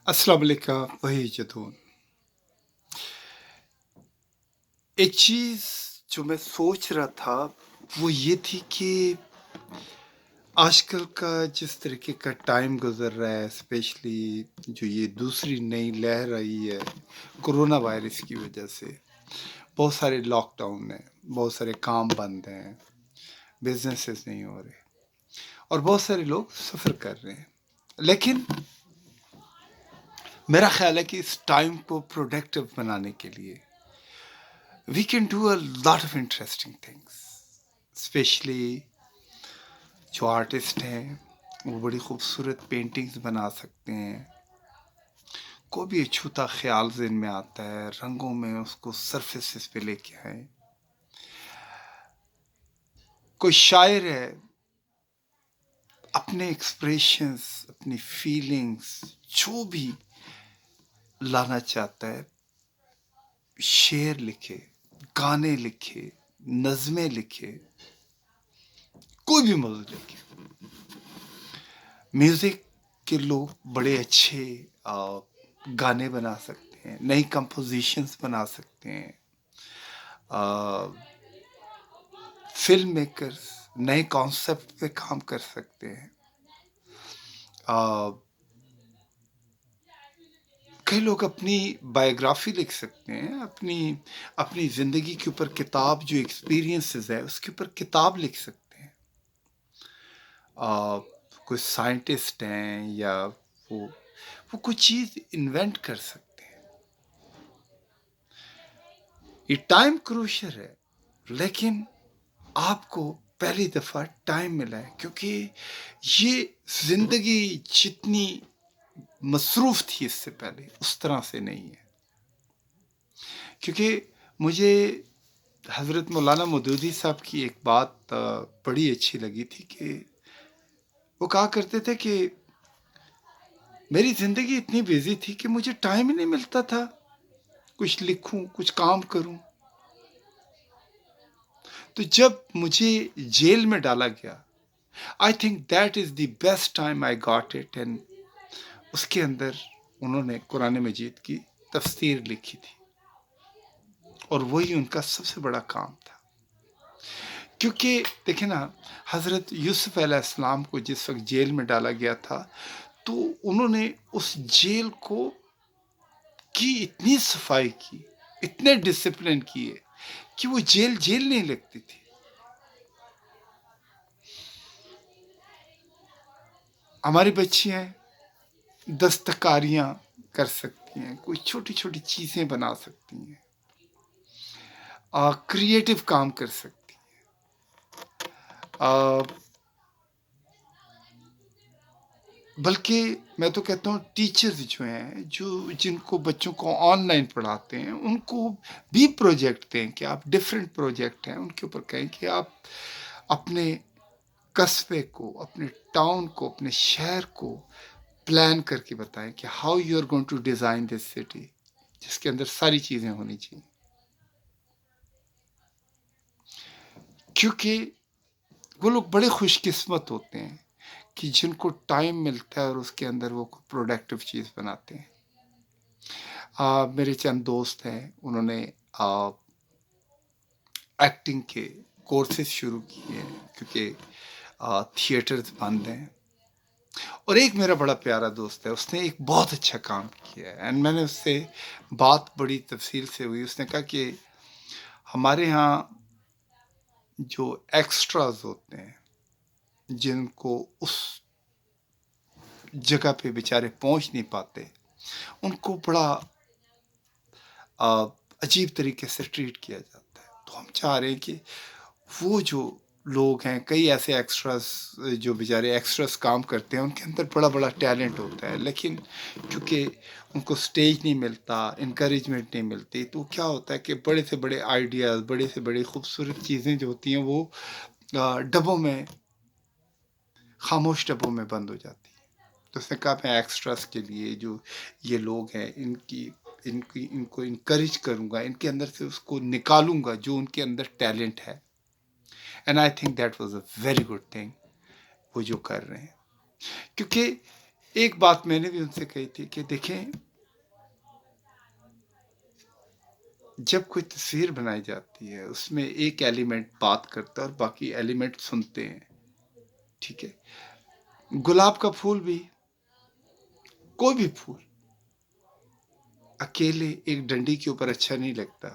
अस्सलाम वालेकुम वही जतून। एक चीज़ जो मैं सोच रहा था वो ये थी कि आजकल का जिस तरीके का टाइम गुज़र रहा है, स्पेशली जो ये दूसरी नई लहर आई है कोरोना वायरस की वजह से, बहुत सारे लॉकडाउन हैं, बहुत सारे काम बंद हैं, बिज़नेसेस नहीं हो रहे और बहुत सारे लोग सफ़र कर रहे हैं। लेकिन मेरा ख़्याल है कि इस टाइम को प्रोडक्टिव बनाने के लिए we can do a lot of interesting things, specially जो आर्टिस्ट हैं वो बड़ी खूबसूरत पेंटिंग्स बना सकते हैं। कोई भी अछूता ख्याल ज़हन में आता है, रंगों में उसको सरफेसेस पे लेके आए। कोई शायर है, अपने एक्सप्रेशंस, अपनी फीलिंग्स जो भी लाना चाहता है, शेर लिखे, गाने लिखे, नज़में लिखे, कोई भी मौजूद लिखे। म्यूज़िक के लोग बड़े अच्छे गाने बना सकते हैं, नई कंपोजिशंस बना सकते हैं। फिल्म मेकर्स नए कॉन्सेप्ट पे काम कर सकते हैं। कई लोग अपनी बायोग्राफी लिख सकते हैं, अपनी अपनी ज़िंदगी के ऊपर किताब, जो एक्सपीरियंसेस है उसके ऊपर किताब लिख सकते हैं। कोई साइंटिस्ट हैं या वो कुछ चीज़ इन्वेंट कर सकते हैं। ये टाइम क्रूशर है, लेकिन आपको पहली दफ़ा टाइम मिला है, क्योंकि ये ज़िंदगी जितनी मसरूफ़ थी इससे पहले उस तरह से नहीं है। क्योंकि मुझे हज़रत मौलाना मौदूदी साहब की एक बात बड़ी अच्छी लगी थी कि वो कहा करते थे कि मेरी ज़िंदगी इतनी बिज़ी थी कि मुझे टाइम ही नहीं मिलता था कुछ लिखूं, कुछ काम करूं। तो जब मुझे जेल में डाला गया, I think that is the best time I got it. And उसके अंदर उन्होंने कुरान मजीद की तफसीर लिखी थी और वही उनका सबसे बड़ा काम था। क्योंकि देखें ना, हज़रत यूसुफ अलैहिस्सलाम को जिस वक्त जेल में डाला गया था, तो उन्होंने उस जेल को की इतनी सफाई की, इतने डिसिप्लिन किए कि वो जेल जेल नहीं लगती थी। हमारी बच्चियां दस्तकारियां कर सकती हैं, कोई छोटी छोटी चीज़ें बना सकती हैं, क्रिएटिव काम कर सकती हैं। बल्कि मैं तो कहता हूँ टीचर्स जो हैं, जो जिनको बच्चों को ऑनलाइन पढ़ाते हैं, उनको भी प्रोजेक्ट दें कि आप डिफरेंट प्रोजेक्ट हैं उनके ऊपर कहें कि आप अपने कस्बे को, अपने टाउन को, अपने शहर को प्लान करके बताएं कि how you are going to design this city, जिसके अंदर सारी चीज़ें होनी चाहिए। क्योंकि वो लोग बड़े खुशकिस्मत होते हैं कि जिनको टाइम मिलता है और उसके अंदर वो प्रोडक्टिव चीज़ बनाते हैं। मेरे चंद दोस्त हैं, उन्होंने एक्टिंग के कोर्सेज शुरू किए हैं क्योंकि थिएटर्स बंद हैं। और एक मेरा बड़ा प्यारा दोस्त है, उसने एक बहुत अच्छा काम किया है एंड मैंने उससे बात बड़ी तफसील से हुई। उसने कहा कि हमारे यहाँ जो एक्स्ट्राज होते हैं, जिनको उस जगह पे बेचारे पहुंच नहीं पाते, उनको बड़ा अजीब तरीके से ट्रीट किया जाता है। तो हम चाह रहे हैं कि वो जो लोग हैं, कई ऐसे एक्स्ट्रास जो बेचारे एक्स्ट्रास काम करते हैं, उनके अंदर बड़ा बड़ा टैलेंट होता है, लेकिन क्योंकि उनको स्टेज नहीं मिलता, इनक्रेजमेंट नहीं मिलती, तो क्या होता है कि बड़े से बड़े आइडियाज़, बड़े से बड़ी खूबसूरत चीज़ें जो होती हैं वो डब्बों में, खामोश डब्बों में बंद हो जाती है। तो उसने कहा मैं एक्स्ट्रास के लिए जो ये लोग हैं, इनको इनकरेज करूँगा, इनके अंदर से उसको निकालूंगा जो उनके अंदर टैलेंट है। And I think that was a very good thing वो जो कर रहे हैं। क्योंकि एक बात मैंने भी उनसे कही थी कि देखें, जब कोई तस्वीर बनाई जाती है उसमें एक एलिमेंट बात करता है और बाकी एलिमेंट सुनते हैं, ठीक है। गुलाब का फूल भी, कोई भी फूल अकेले एक डंडी के ऊपर अच्छा नहीं लगता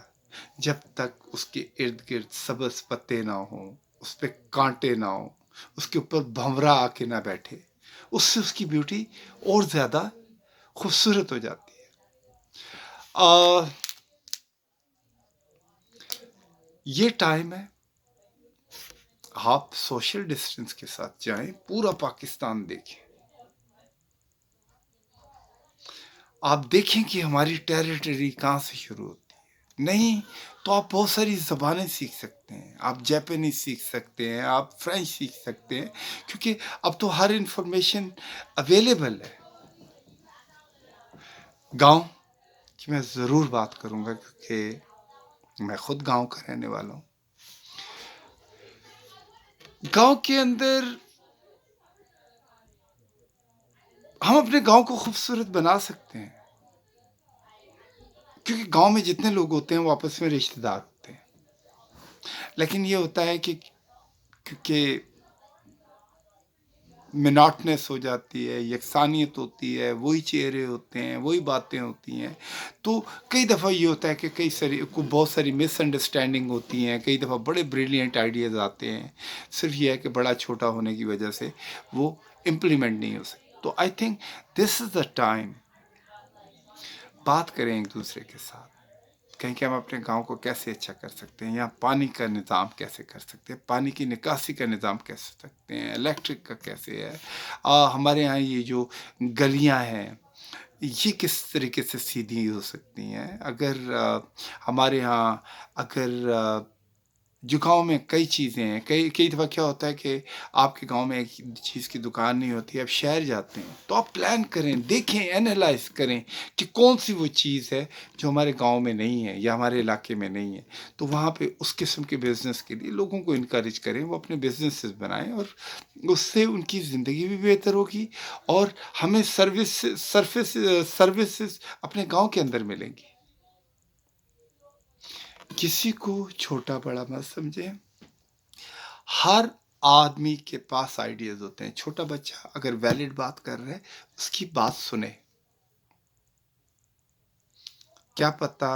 जब तक उसके इर्द गिर्द सब्ज पत्ते ना हो, उस पे कांटे ना हो, उसके ऊपर भंवरा आके ना बैठे। उससे उसकी ब्यूटी और ज्यादा खूबसूरत हो जाती है। आ, ये टाइम है, आप सोशल डिस्टेंस के साथ जाएं, पूरा पाकिस्तान देखें, आप देखें कि हमारी टेरिटरी कहाँ से शुरू होती है। नहीं तो आप बहुत सारी ज़बानें सीख सकते हैं, आप जापानीज सीख सकते हैं, आप फ्रेंच सीख सकते हैं, क्योंकि अब तो हर इंफॉर्मेशन अवेलेबल है। गांव की मैं ज़रूर बात करूंगा क्योंकि मैं खुद गांव का रहने वाला हूँ। गांव के अंदर हम अपने गांव को खूबसूरत बना सकते हैं, क्योंकि गांव में जितने लोग होते हैं वो आपस में रिश्तेदार होते हैं। लेकिन ये होता है कि क्योंकि मोनोटोनस हो जाती है, यकसानियत होती है, वही चेहरे होते हैं, वही बातें होती हैं, तो कई दफ़ा ये होता है कि बहुत सारी मिसअंडरस्टैंडिंग होती हैं, कई दफ़ा बड़े ब्रिलियंट आइडियाज़ आते हैं, सिर्फ ये है कि बड़ा छोटा होने की वजह से वो इम्प्लीमेंट नहीं हो सकते। तो I think this is the time, बात करें एक दूसरे के साथ, कहीं कि हम अपने गांव को कैसे अच्छा कर सकते हैं, यहाँ पानी का निज़ाम कैसे कर सकते हैं, पानी की निकासी का निज़ाम कैसे सकते हैं, इलेक्ट्रिक का कैसे है, हमारे यहाँ ये जो गलियाँ हैं ये किस तरीके से सीधी हो सकती हैं। अगर हमारे यहाँ अगर जो गाँव में कई चीज़ें हैं, कई कई दफ़ा क्या होता है कि आपके गाँव में एक चीज़ की दुकान नहीं होती, आप शहर जाते हैं, तो आप प्लान करें, देखें, एनालाइज़ करें कि कौन-सी वो चीज़ है जो हमारे गाँव में नहीं है या हमारे इलाके में नहीं है। तो वहाँ पे उस किस्म के बिज़नेस के लिए लोगों को एनकरेज करें, वो अपने बिज़नेसेस बनाएँ और उससे उनकी ज़िंदगी भी बेहतर होगी और हमें सर्विसेज़ अपने गाँव के अंदर मिलेंगी। किसी को छोटा-बड़ा मत समझें। हर आदमी के पास आइडियाज होते हैं। छोटा बच्चा अगर वैलिड बात कर रहा है, उसकी बात सुने। क्या पता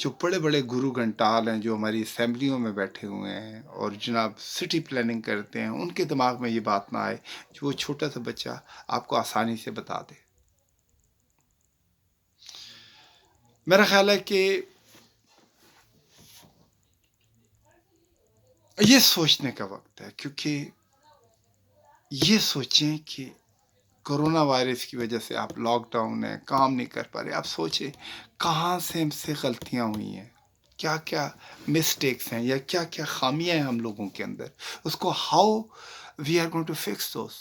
जो बड़े बड़े गुरु घंटाल हैं जो हमारी असेंबलियों में बैठे हुए हैं और जनाब सिटी प्लानिंग करते हैं, उनके दिमाग में ये बात ना आए जो वो छोटा सा बच्चा आपको आसानी से बता दे। मेरा ख्याल है कि ये सोचने का वक्त है, क्योंकि ये सोचें कि कोरोना वायरस की वजह से आप लॉकडाउन है, काम नहीं कर पा रहे, आप सोचें कहाँ से हमसे गलतियाँ हुई हैं, क्या क्या मिस्टेक्स हैं या क्या क्या खामियां हैं हम लोगों के अंदर, उसको how we are going to fix those.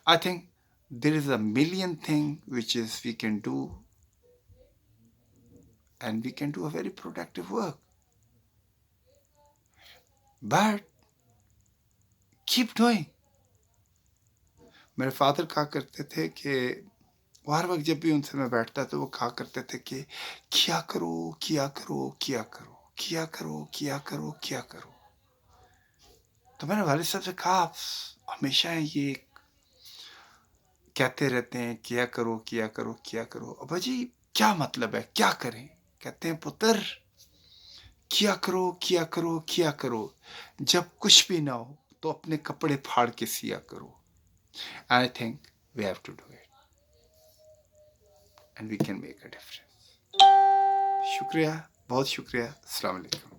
I think there is a million thing which is we can do and we can do a very productive work, but keep doing. मेरे फादर कहा करते थे कि वो हर वक्त जब भी उनसे मैं बैठता तो वो कहा करते थे कि किया करो, किया करो, किया करो, किया करो, किया करो, किया करो। तो मैंने वालिद साहब से कहा, आप हमेशा ये कहते रहते हैं किया करो, किया करो, किया करो, अब्बा जी क्या मतलब है, क्या करें? कहते हैं पुत्र, किया करो, किया करो, किया करो, जब कुछ भी ना हो तो अपने कपड़े फाड़ के सिया करो। I think we have to do it and we can make a difference. शुक्रिया, बहुत शुक्रिया। अस्सलाम वालेकुम।